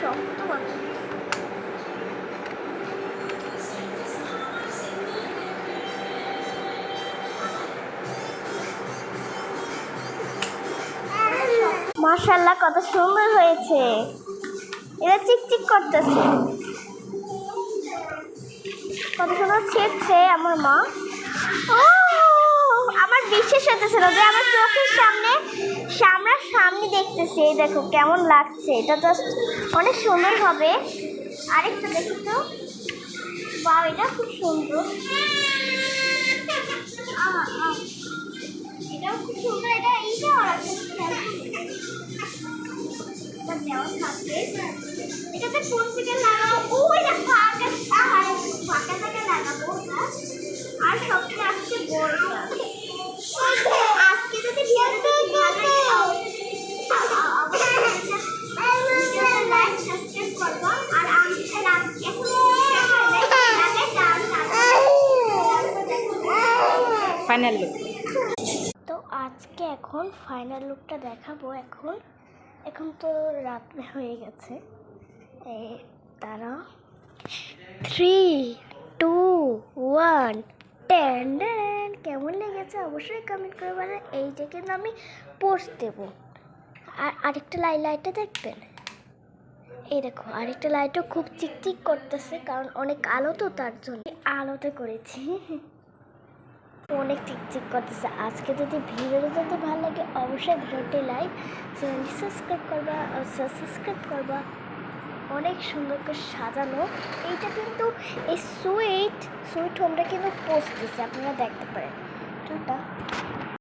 রক্ত মাখা। মাশাআল্লাহ, কত সুন্দর হয়েছে। এটা চিকচিক করতেছে, কত সুন্দর ছেড়ছে আমার মা। ও আমার বিশ্বাস হতেছে না যে আমার চোখের সামনে সামনে দেখতেছি। এই দেখো কেমন লাগছে, এটা জাস্ট অনেক সুন্দর হবে। আরেকটা দেখি তো, বা এটা খুব সুন্দর, এটাও খুব সুন্দর। এইটাও আছে, এটাতে কোন থেকে লাগাবো? এটা ফাঁকা ফাঁকা থেকে লাগাবো না। আর সবচেয়ে আসছে বড়টা, আজকে যদি লাইক সাবস্ক্রাইব করবো। আর আমি ফাইনাল লুক। তো আজকে এখন ফাইনাল লুকটা দেখাবো। এখন তো রাত হয়ে গেছে। তারা 3, 2, 1 টেন। কেমন লেগেছে অবশ্যই কমেন্ট করে বলেন। এইটা কিন্তু আমি পোস্ট দেবো। আর আরেকটা লাইটটা দেখবেন, এই দেখো আরেকটা লাইটও খুব চিকচিক করতেছে, কারণ অনেক আলো তো, তার জন্য আলোতে করেছি। অনেক চিকচিক করতেছে। আজকে যদি ভিডিওটা যদি ভালো লাগে অবশ্যই ভিডিওটি লাইক, চ্যানেলটি সাবস্ক্রাইব করবা। অনেক সুন্দর করে সাজানো। এইটা কিন্তু এই সুইট হোমটা কিন্তু পোস্ট দিচ্ছে, আপনারা দেখতে পারেন। টাটা।